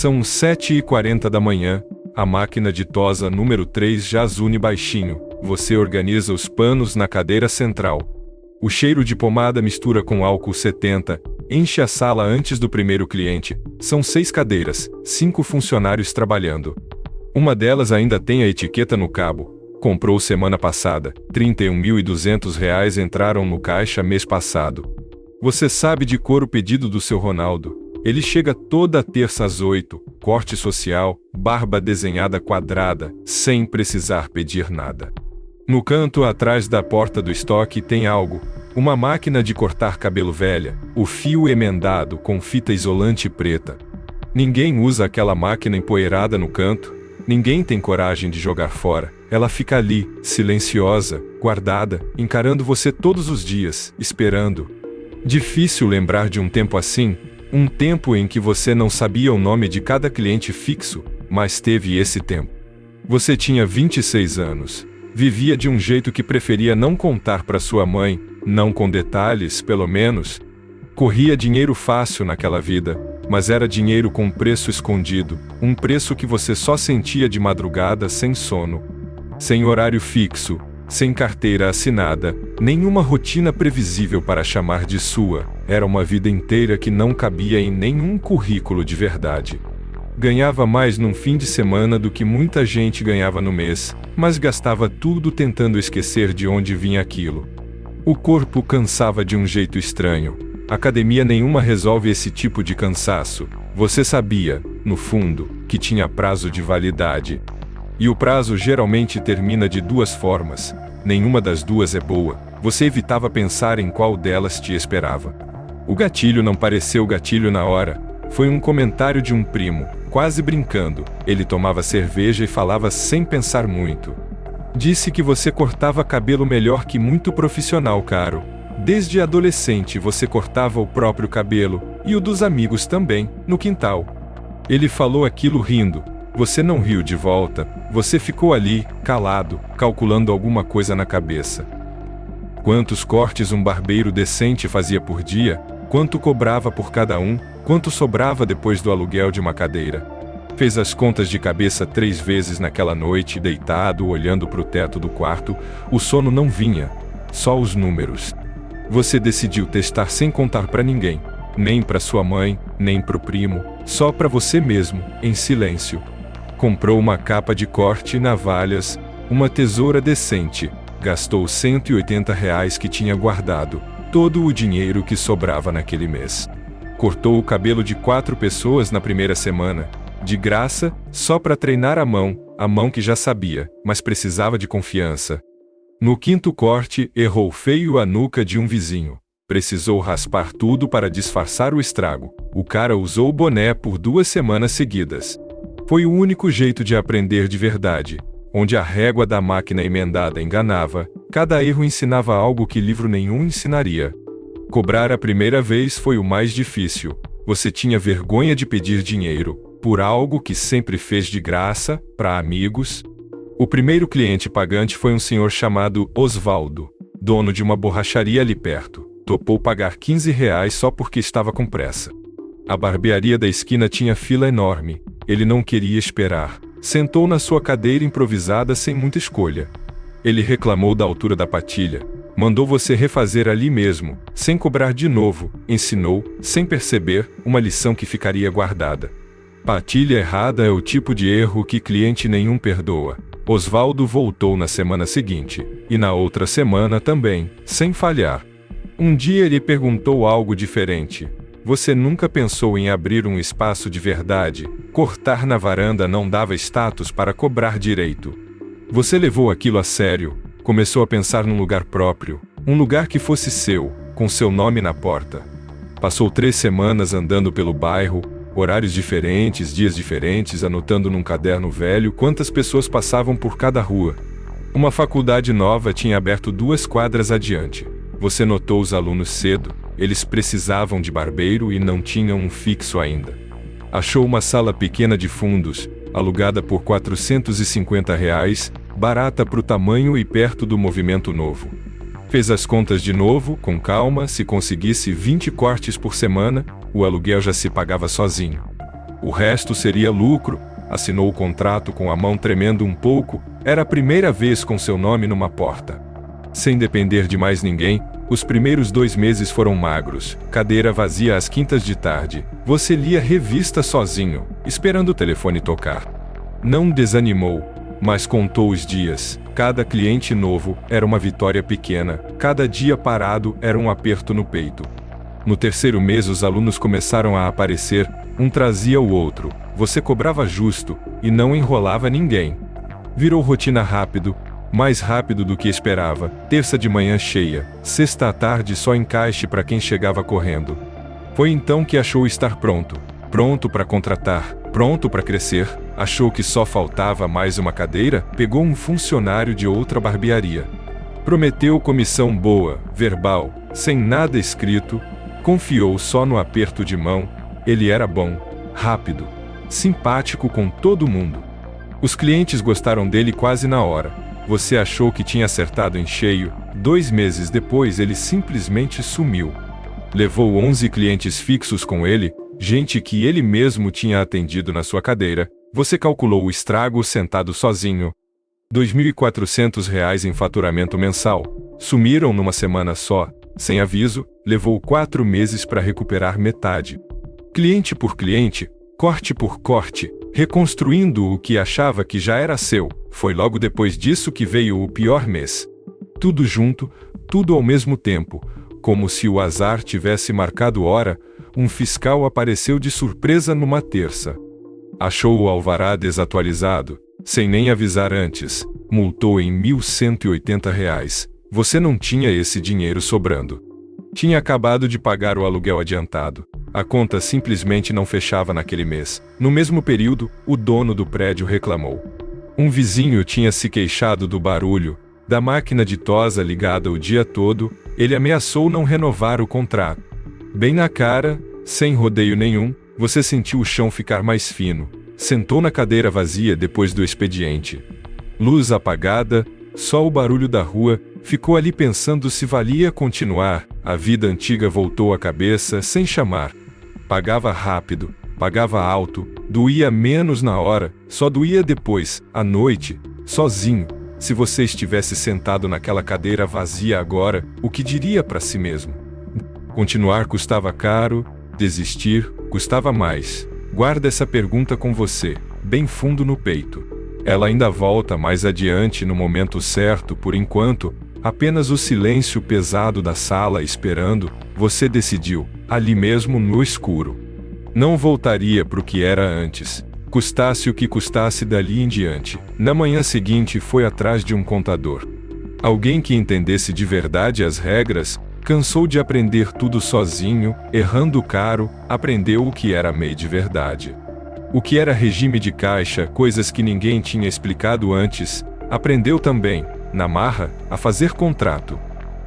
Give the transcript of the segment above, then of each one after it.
São 7h40 da manhã, a máquina de tosa número 3 já zune baixinho, você organiza os panos na cadeira central. O cheiro de pomada mistura com álcool 70, enche a sala antes do primeiro cliente, são 6 cadeiras, 5 funcionários trabalhando. Uma delas ainda tem a etiqueta no cabo, comprou semana passada, R$31.200 entraram no caixa mês passado. Você sabe de cor o pedido do seu Ronaldo. Ele chega toda terça às 8, corte social, barba desenhada quadrada, sem precisar pedir nada. No canto atrás da porta do estoque tem algo, uma máquina de cortar cabelo velha, o fio emendado com fita isolante preta. Ninguém usa aquela máquina empoeirada no canto, ninguém tem coragem de jogar fora. Ela fica ali, silenciosa, guardada, encarando você todos os dias, esperando. Difícil lembrar de um tempo assim, um tempo em que você não sabia o nome de cada cliente fixo, mas teve esse tempo. Você tinha 26 anos, vivia de um jeito que preferia não contar para sua mãe, não com detalhes, pelo menos. Corria dinheiro fácil naquela vida, mas era dinheiro com preço escondido, um preço que você só sentia de madrugada sem sono. Sem horário fixo, sem carteira assinada, nenhuma rotina previsível para chamar de sua, era uma vida inteira que não cabia em nenhum currículo de verdade. Ganhava mais num fim de semana do que muita gente ganhava no mês, mas gastava tudo tentando esquecer de onde vinha aquilo. O corpo cansava de um jeito estranho. Academia nenhuma resolve esse tipo de cansaço. Você sabia, no fundo, que tinha prazo de validade. E o prazo geralmente termina de 2 formas. Nenhuma das duas é boa. Você evitava pensar em qual delas te esperava. O gatilho não pareceu gatilho na hora. Foi um comentário de um primo, quase brincando. Ele tomava cerveja e falava sem pensar muito. Disse que você cortava cabelo melhor que muito profissional caro. Desde adolescente você cortava o próprio cabelo, e o dos amigos também, no quintal. Ele falou aquilo rindo. Você não riu de volta, você ficou ali, calado, calculando alguma coisa na cabeça. Quantos cortes um barbeiro decente fazia por dia? Quanto cobrava por cada um? Quanto sobrava depois do aluguel de uma cadeira? Fez as contas de cabeça 3 vezes naquela noite, deitado, olhando para o teto do quarto. O sono não vinha, só os números. Você decidiu testar sem contar para ninguém, nem para sua mãe, nem para o primo, só para você mesmo, em silêncio. Comprou uma capa de corte e navalhas, uma tesoura decente, gastou R$180 que tinha guardado, todo o dinheiro que sobrava naquele mês. Cortou o cabelo de 4 pessoas na primeira semana, de graça, só para treinar a mão que já sabia, mas precisava de confiança. No 5º corte, errou feio a nuca de um vizinho. Precisou raspar tudo para disfarçar o estrago. O cara usou o boné por 2 semanas seguidas. Foi o único jeito de aprender de verdade. Onde a régua da máquina emendada enganava, cada erro ensinava algo que livro nenhum ensinaria. Cobrar a primeira vez foi o mais difícil. Você tinha vergonha de pedir dinheiro, por algo que sempre fez de graça, para amigos. O primeiro cliente pagante foi um senhor chamado Osvaldo, dono de uma borracharia ali perto. Topou pagar R$15 só porque estava com pressa. A barbearia da esquina tinha fila enorme. Ele não queria esperar. Sentou na sua cadeira improvisada sem muita escolha. Ele reclamou da altura da patilha. Mandou você refazer ali mesmo, sem cobrar de novo. Ensinou, sem perceber, uma lição que ficaria guardada. Patilha errada é o tipo de erro que cliente nenhum perdoa. Osvaldo voltou na semana seguinte, e na outra semana também, sem falhar. Um dia ele perguntou algo diferente. Você nunca pensou em abrir um espaço de verdade? Cortar na varanda não dava status para cobrar direito. Você levou aquilo a sério, começou a pensar num lugar próprio, um lugar que fosse seu, com seu nome na porta. Passou 3 semanas andando pelo bairro, horários diferentes, dias diferentes, anotando num caderno velho quantas pessoas passavam por cada rua. Uma faculdade nova tinha aberto 2 quadras adiante. Você notou os alunos cedo, eles precisavam de barbeiro e não tinham um fixo ainda. Achou uma sala pequena de fundos, alugada por R$450, barata para o tamanho e perto do movimento novo. Fez as contas de novo, com calma, se conseguisse 20 cortes por semana, o aluguel já se pagava sozinho. O resto seria lucro. Assinou o contrato com a mão tremendo um pouco. Era a primeira vez com seu nome numa porta. Sem depender de mais ninguém, os primeiros 2 meses foram magros. Cadeira vazia às quintas de tarde. Você lia revista sozinho, esperando o telefone tocar. Não desanimou, mas contou os dias. Cada cliente novo era uma vitória pequena. Cada dia parado era um aperto no peito. No terceiro mês os alunos começaram a aparecer. Um trazia o outro. Você cobrava justo e não enrolava ninguém. Virou rotina rápido, mais rápido do que esperava. Terça de manhã cheia, sexta à tarde só encaixe para quem chegava correndo. Foi então que achou estar pronto. Pronto para contratar, pronto para crescer. Achou que só faltava mais uma cadeira, pegou um funcionário de outra barbearia. Prometeu comissão boa, verbal, sem nada escrito. Confiou só no aperto de mão. Ele era bom, rápido, simpático com todo mundo. Os clientes gostaram dele quase na hora. Você achou que tinha acertado em cheio. 2 meses depois ele simplesmente sumiu. Levou 11 clientes fixos com ele, gente que ele mesmo tinha atendido na sua cadeira. Você calculou o estrago sentado sozinho. R$ 2.400 em faturamento mensal. Sumiram numa semana só, sem aviso. Levou 4 meses para recuperar metade. Cliente por cliente, corte por corte, reconstruindo o que achava que já era seu. Foi logo depois disso que veio o pior mês. Tudo junto, tudo ao mesmo tempo. Como se o azar tivesse marcado hora, um fiscal apareceu de surpresa numa terça. Achou o alvará desatualizado, sem nem avisar antes. Multou em R$ 1.180. Você não tinha esse dinheiro sobrando. Tinha acabado de pagar o aluguel adiantado. A conta simplesmente não fechava naquele mês. No mesmo período, o dono do prédio reclamou. Um vizinho tinha se queixado do barulho, da máquina de tosa ligada o dia todo. Ele ameaçou não renovar o contrato. Bem na cara, sem rodeio nenhum, você sentiu o chão ficar mais fino. Sentou na cadeira vazia depois do expediente. Luz apagada, só o barulho da rua. Ficou ali pensando se valia continuar. A vida antiga voltou à cabeça sem chamar. Pagava rápido, pagava alto, doía menos na hora, só doía depois, à noite, sozinho. Se você estivesse sentado naquela cadeira vazia agora, o que diria para si mesmo? Continuar custava caro, desistir custava mais. Guarda essa pergunta com você, bem fundo no peito. Ela ainda volta mais adiante no momento certo. Por enquanto, apenas o silêncio pesado da sala esperando. Você decidiu, ali mesmo no escuro. Não voltaria para o que era antes, custasse o que custasse dali em diante. Na manhã seguinte foi atrás de um contador. Alguém que entendesse de verdade as regras. Cansou de aprender tudo sozinho, errando caro. Aprendeu o que era MEI de verdade. O que era regime de caixa, coisas que ninguém tinha explicado antes. Aprendeu também, na marra, a fazer contrato.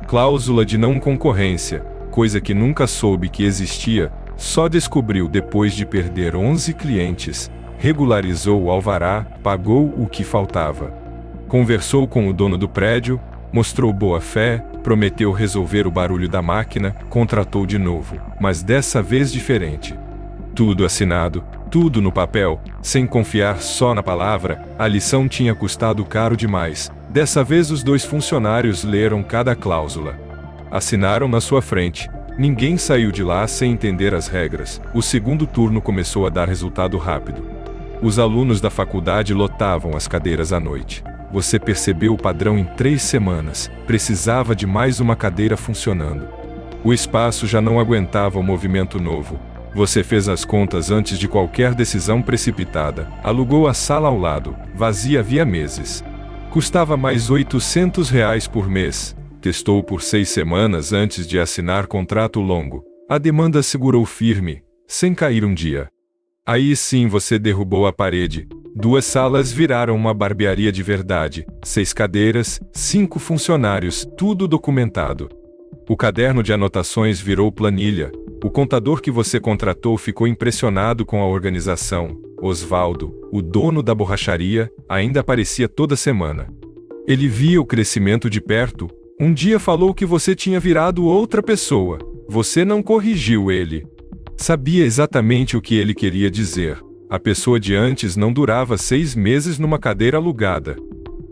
Cláusula de não concorrência, coisa que nunca soube que existia, só descobriu depois de perder 11 clientes. Regularizou o alvará, pagou o que faltava. Conversou com o dono do prédio, mostrou boa fé, prometeu resolver o barulho da máquina, contratou de novo, mas dessa vez diferente. Tudo assinado, tudo no papel, sem confiar só na palavra. A lição tinha custado caro demais. Dessa vez os 2 funcionários leram cada cláusula. Assinaram na sua frente. Ninguém saiu de lá sem entender as regras. O segundo turno começou a dar resultado rápido. Os alunos da faculdade lotavam as cadeiras à noite. Você percebeu o padrão em 3 semanas. Precisava de mais uma cadeira funcionando. O espaço já não aguentava o movimento novo. Você fez as contas antes de qualquer decisão precipitada. Alugou a sala ao lado, vazia havia meses. Custava mais R$ 800 por mês. Testou por 6 semanas antes de assinar contrato longo. A demanda segurou firme, sem cair um dia. Aí sim você derrubou a parede. 2 salas viraram uma barbearia de verdade. 6 cadeiras, 5 funcionários, tudo documentado. O caderno de anotações virou planilha. O contador que você contratou ficou impressionado com a organização. Osvaldo, o dono da borracharia, ainda aparecia toda semana. Ele via o crescimento de perto. Um dia falou que você tinha virado outra pessoa. Você não corrigiu ele. Sabia exatamente o que ele queria dizer. A pessoa de antes não durava 6 meses numa cadeira alugada.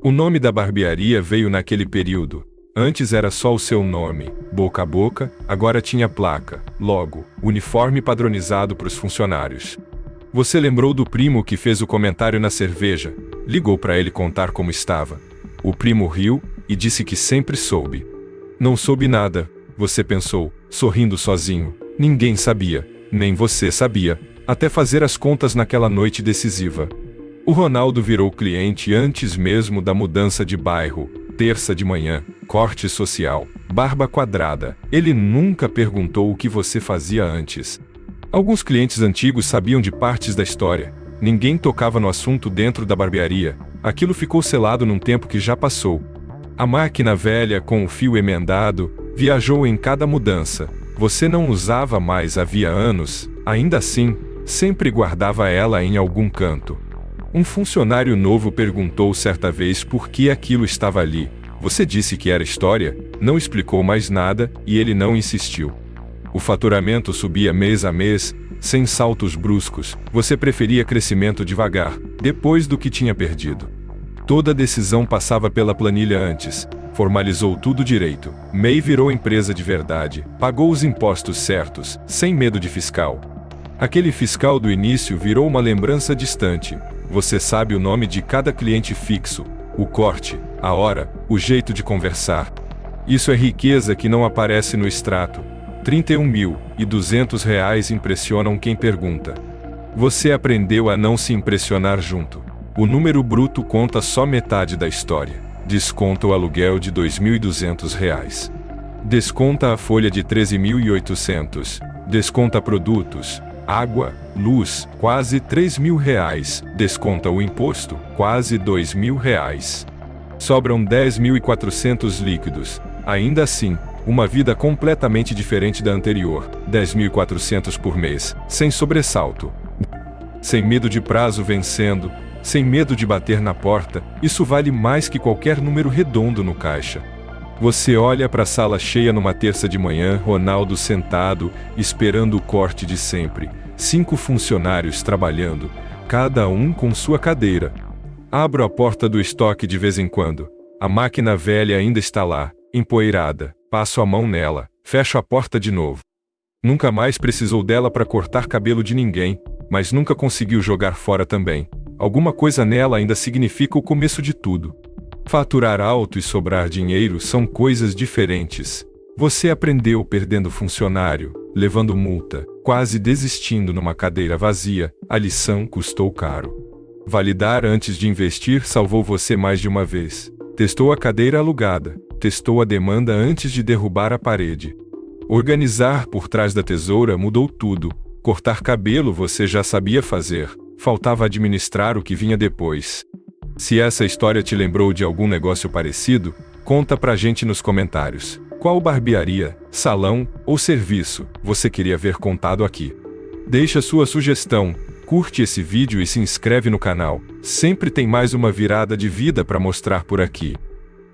O nome da barbearia veio naquele período. Antes era só o seu nome, boca a boca, agora tinha placa, logo, uniforme padronizado para os funcionários. Você lembrou do primo que fez o comentário na cerveja, ligou para ele contar como estava. O primo riu e disse que sempre soube. Não soube nada, você pensou, sorrindo sozinho. Ninguém sabia, nem você sabia, até fazer as contas naquela noite decisiva. O Ronaldo virou cliente antes mesmo da mudança de bairro. Terça de manhã, corte social, barba quadrada. Ele nunca perguntou o que você fazia antes. Alguns clientes antigos sabiam de partes da história. Ninguém tocava no assunto dentro da barbearia. Aquilo ficou selado num tempo que já passou. A máquina velha com o fio emendado viajou em cada mudança. Você não usava mais havia anos, ainda assim, sempre guardava ela em algum canto. Um funcionário novo perguntou certa vez por que aquilo estava ali. Você disse que era história, não explicou mais nada e ele não insistiu. O faturamento subia mês a mês, sem saltos bruscos. Você preferia crescimento devagar, depois do que tinha perdido. Toda decisão passava pela planilha antes. Formalizou tudo direito. MEI virou empresa de verdade. Pagou os impostos certos, sem medo de fiscal. Aquele fiscal do início virou uma lembrança distante. Você sabe o nome de cada cliente fixo, o corte, a hora, o jeito de conversar. Isso é riqueza que não aparece no extrato. R$31.200 impressionam quem pergunta. Você aprendeu a não se impressionar junto. O número bruto conta só metade da história. Desconta o aluguel de R$2.200. Desconta a folha de R$13.800. Desconta produtos, água, luz, quase R$3.000. Desconta o imposto, quase R$2.000. Sobram R$10.400 líquidos. Ainda assim, uma vida completamente diferente da anterior. R$10.400 por mês, sem sobressalto. Sem medo de prazo vencendo, sem medo de bater na porta, isso vale mais que qualquer número redondo no caixa. Você olha para a sala cheia numa terça de manhã, Ronaldo sentado, esperando o corte de sempre. 5 funcionários trabalhando, cada um com sua cadeira. Abro a porta do estoque de vez em quando. A máquina velha ainda está lá, empoeirada. Passo a mão nela, fecho a porta de novo. Nunca mais precisou dela para cortar cabelo de ninguém, mas nunca conseguiu jogar fora também. Alguma coisa nela ainda significa o começo de tudo. Faturar alto e sobrar dinheiro são coisas diferentes. Você aprendeu perdendo funcionário, levando multa, quase desistindo numa cadeira vazia. A lição custou caro. Validar antes de investir salvou você mais de uma vez. Testou a cadeira alugada, testou a demanda antes de derrubar a parede. Organizar por trás da tesoura mudou tudo. Cortar cabelo você já sabia fazer. Faltava administrar o que vinha depois. Se essa história te lembrou de algum negócio parecido, conta pra gente nos comentários. Qual barbearia, salão ou serviço você queria ver contado aqui? Deixa sua sugestão, curte esse vídeo e se inscreve no canal. Sempre tem mais uma virada de vida pra mostrar por aqui.